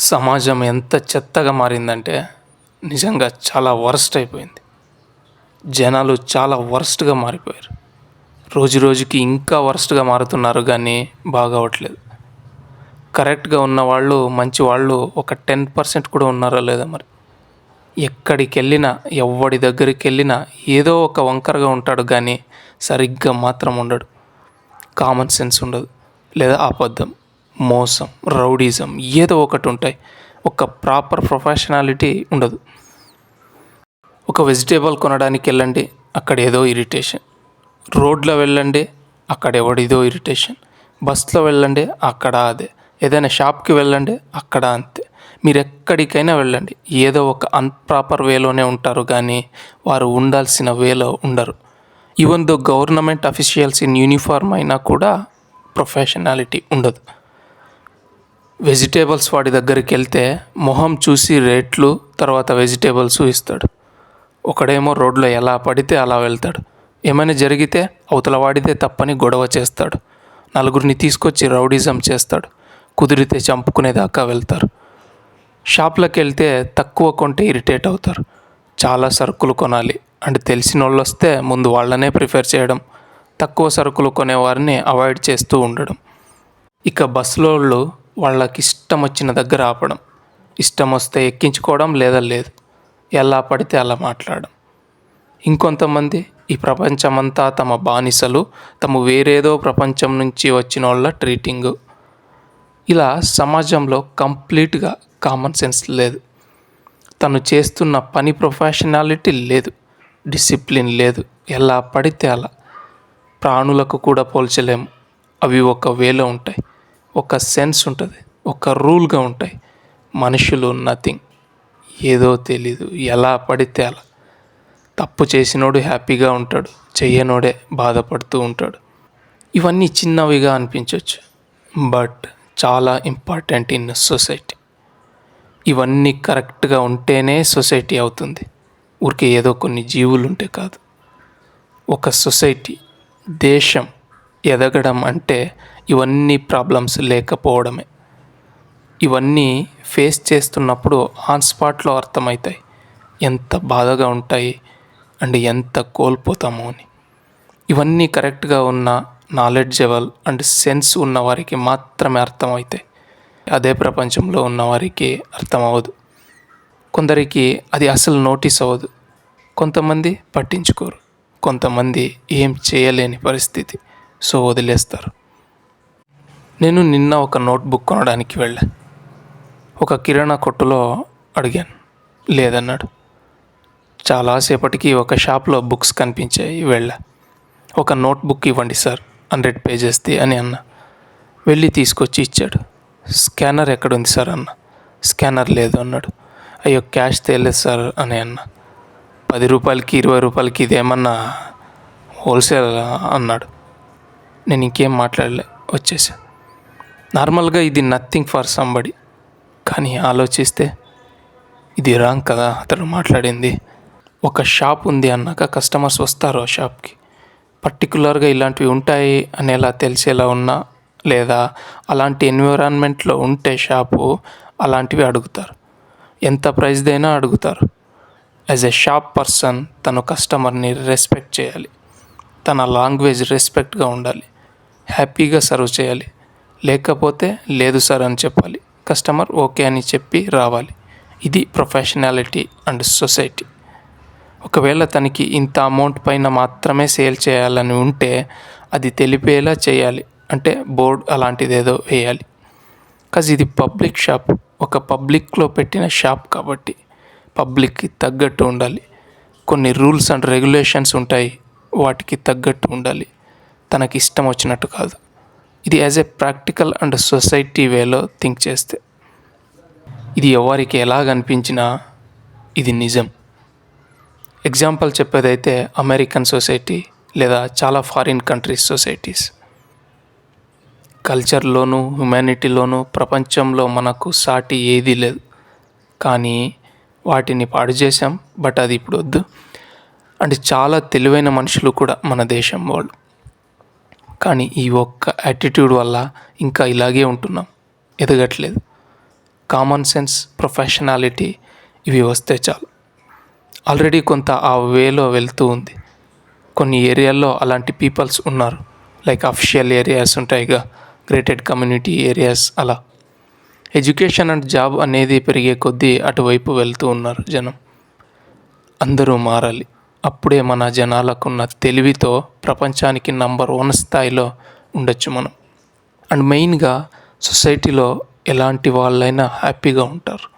సమాజం ఎంత చెత్తగా మారిందంటే నిజంగా చాలా వరస్ట్ అయిపోయింది. జనాలు చాలా వరస్ట్‌గా మారిపోయారు. రోజు రోజుకి ఇంకా వరస్ట్‌గా మారుతున్నారు కానీ బాగవ్వట్లేదు. కరెక్ట్‌గా ఉన్నవాళ్ళు, మంచి వాళ్ళు ఒక 10% కూడా ఉన్నారో లేదో మరి. ఎక్కడికెళ్ళినా, ఎవ్వడి దగ్గరికెళ్ళినా ఏదో ఒక వంకరగా ఉంటాడు కానీ సరిగ్గా మాత్రం ఉండడు. కామన్ సెన్స్ ఉండదు. లేదా అబద్ధం, మోసం, రౌడీజం ఏదో ఒకటి ఉంటాయి. ఒక ప్రాపర్ ప్రొఫెషనాలిటీ ఉండదు. ఒక వెజిటేబుల్ కొనడానికి వెళ్ళండి, అక్కడ ఏదో ఇరిటేషన్. రోడ్లో వెళ్ళండి, అక్కడ ఎవడిదో ఇరిటేషన్. బస్లో వెళ్ళండి, అక్కడ అదే. ఏదైనా షాప్కి వెళ్ళండి, అక్కడ అంతే. మీరు ఎక్కడికైనా వెళ్ళండి, ఏదో ఒక అన్ప్రాపర్ వేలోనే ఉంటారు కానీ వారు ఉండాల్సిన వేలో ఉండరు. Even though government officials in uniform అయినా కూడా ప్రొఫెషనాలిటీ ఉండదు. వెజిటేబుల్స్ వాడి దగ్గరికి వెళ్తే మొహం చూసి రేట్లు, తర్వాత వెజిటేబుల్స్ ఇస్తాడు. ఒకడేమో రోడ్లో ఎలా పడితే అలా వెళ్తాడు. ఏమైనా జరిగితే అవతల వాడితే తప్పని గొడవ చేస్తాడు. నలుగురిని తీసుకొచ్చి రౌడీజం చేస్తాడు. కుదిరితే చంపుకునేదాకా వెళ్తారు. షాప్లోకి వెళ్తే తక్కువ కొంటే ఇరిటేట్ అవుతారు. చాలా సరుకులు కొనాలి అంటే తెలిసిన వాళ్ళు వస్తే ముందు వాళ్ళనే ప్రిఫర్ చేయడం, తక్కువ సరుకులు కొనేవారిని అవాయిడ్ చేస్తూ ఉండడం. ఇక బస్సులో వాళ్ళకి ఇష్టం వచ్చిన దగ్గర ఆపడం, ఇష్టం వస్తే ఎక్కించుకోవడం లేదా లేదు, ఎలా పడితే అలా మాట్లాడడం. ఇంకొంతమంది ఈ ప్రపంచమంతా తమ బానిసలు, తమ వేరేదో ప్రపంచం నుంచి వచ్చిన వాళ్ళ ట్రీటింగు. ఇలా సమాజంలో కంప్లీట్గా కామన్ సెన్స్ లేదు. తను చేస్తున్న పని ప్రొఫెషనాలిటీ లేదు, డిసిప్లిన్ లేదు. ఎలా పడితే అలా. ప్రాణులకు కూడా పోల్చలేము. అవి ఒక వేలో ఉంటాయి, ఒక సెన్స్ ఉంటుంది, ఒక రూల్గా ఉంటాయి. మనుషులు నథింగ్, ఏదో తెలీదు, ఎలా పడితే అలా. తప్పు చేసినోడు హ్యాపీగా ఉంటాడు, చెయ్యనోడే బాధపడుతూ ఉంటాడు. ఇవన్నీ చిన్నవిగా అనిపించవచ్చు, బట్ చాలా ఇంపార్టెంట్ ఇన్ సొసైటీ. ఇవన్నీ కరెక్ట్గా ఉంటేనే సొసైటీ అవుతుంది. ఊరికే ఏదో కొన్ని జీవులు ఉంటే కాదు. ఒక సొసైటీ, దేశం ఎదగడం అంటే ఇవన్నీ ప్రాబ్లమ్స్ లేకపోవడమే. ఇవన్నీ ఫేస్ చేస్తున్నప్పుడు ఆన్ స్పాట్లో అర్థమవుతాయి ఎంత బాధగా ఉంటాయి అండ్ ఎంత కోల్పోతామో అని. ఇవన్నీ కరెక్ట్గా ఉన్న నాలెడ్జబుల్ అండ్ సెన్స్ ఉన్న వారికి మాత్రమే అర్థమవుతాయి. అదే ప్రపంచంలో ఉన్నవారికి అర్థమవ్వదు. కొందరికి అది అసలు నోటీస్ అవ్వదు. కొంతమంది పట్టించుకోరు, కొంతమంది ఏం చేయలేని పరిస్థితి, సో వదిలేస్తారు. నేను నిన్న ఒక నోట్బుక్ కొనడానికి వెళ్ళాను. ఒక కిరాణా కొట్టులో అడిగాను, లేదన్నాడు. చాలాసేపటికి ఒక షాప్లో బుక్స్ కనిపించాయి, వెళ్ళా. ఒక నోట్బుక్ ఇవ్వండి సార్, 100 పేజెస్ది అని అన్నా. వెళ్ళి తీసుకొచ్చి ఇచ్చాడు. స్కానర్ ఎక్కడుంది సార్ అన్న. స్కానర్ లేదు అన్నాడు. అయ్యో క్యాష్ తేలేదు సార్ అని అన్నా. 10 రూపాయలకి 20 రూపాయలకి ఇదేమన్నా హోల్సేల్ అన్నాడు. నేను ఇంకేం మాట్లాడలే, వచ్చేసా. నార్మల్గా ఇది నథింగ్ ఫర్ సంబడి, కానీ ఆలోచిస్తే ఇది రాంగ్ కదా అతను మాట్లాడింది. ఒక షాప్ ఉంది అన్నాక కస్టమర్స్ వస్తారు ఆ షాప్కి. పర్టికులర్గా ఇలాంటివి ఉంటాయి అనేలా తెలిసేలా ఉన్నా లేదా అలాంటి ఎన్విరాన్మెంట్లో ఉంటే షాపు అలాంటివి అడుగుతారు. ఎంత ప్రైస్దైనా అడుగుతారు. యాజ్ ఎ షాప్ పర్సన్ తను కస్టమర్ని రెస్పెక్ట్ చేయాలి. తన లాంగ్వేజ్ రెస్పెక్ట్గా ఉండాలి. హ్యాపీగా సర్వ్ చేయాలి. లేకపోతే లేదు సార్ అని చెప్పాలి. కస్టమర్ ఓకే అని చెప్పి రావాలి. ఇది ప్రొఫెషనాలిటీ అండ్ సొసైటీ. ఒకవేళ తనకి ఇంత అమౌంట్ పైన మాత్రమే సేల్ చేయాలని ఉంటే అది తెలిపేలా చేయాలి. అంటే బోర్డ్ అలాంటిది ఏదో వేయాలి. కాజ్ ఇది పబ్లిక్ షాప్, ఒక పబ్లిక్లో పెట్టిన షాప్ కాబట్టి పబ్లిక్కి తగ్గట్టు ఉండాలి. కొన్ని రూల్స్ అండ్ రెగ్యులేషన్స్ ఉంటాయి, వాటికి తగ్గట్టు ఉండాలి. తనకి ఇష్టం వచ్చినట్టు కాదు. ఇది as a practical and society వేలో థింక్ చేస్తే ఇది ఎవరికి ఎలాగనిపించినా ఇది నిజం. ఎగ్జాంపుల్ చెప్పేదైతే అమెరికన్ సొసైటీ లేదా చాలా ఫారిన్ కంట్రీస్ సొసైటీస్. కల్చర్లోనూ హ్యుమానిటీలోనూ ప్రపంచంలో మనకు సాటి ఏదీ లేదు, కానీ వాటిని పాడు చేశాం. బట్ అది ఇప్పుడు వద్దు. అండ్ చాలా తెలివైన మనుషులు కూడా మన దేశం వాళ్ళు, కానీ ఈ ఒక్క యాటిట్యూడ్ వల్ల ఇంకా ఇలాగే ఉంటున్నాం, ఎదగట్లేదు. కామన్ సెన్స్, ప్రొఫెషనాలిటీ ఇవి వస్తే చాలు. ఆల్రెడీ కొంత ఆ వేలో వెళ్తూ ఉంది. కొన్ని ఏరియాల్లో అలాంటి పీపుల్స్ ఉన్నారు. లైక్ అఫిషియల్ ఏరియాస్ ఉంటాయిగా, గ్రేటెడ్ కమ్యూనిటీ ఏరియాస్ అలా. ఎడ్యుకేషన్ అండ్ జాబ్ అనేది పెరిగే కొద్దీ అటువైపు వెళ్తూ ఉన్నారు జనం. అందరూ మారాలి. అప్పుడే మన జనాలకున్న తెలివితో ప్రపంచానికి నంబర్ 1 స్థాయిలో ఉండొచ్చు మనం. అండ్ మెయిన్గా సొసైటీలో ఎలాంటి వాళ్ళైనా హ్యాపీగా ఉంటారు.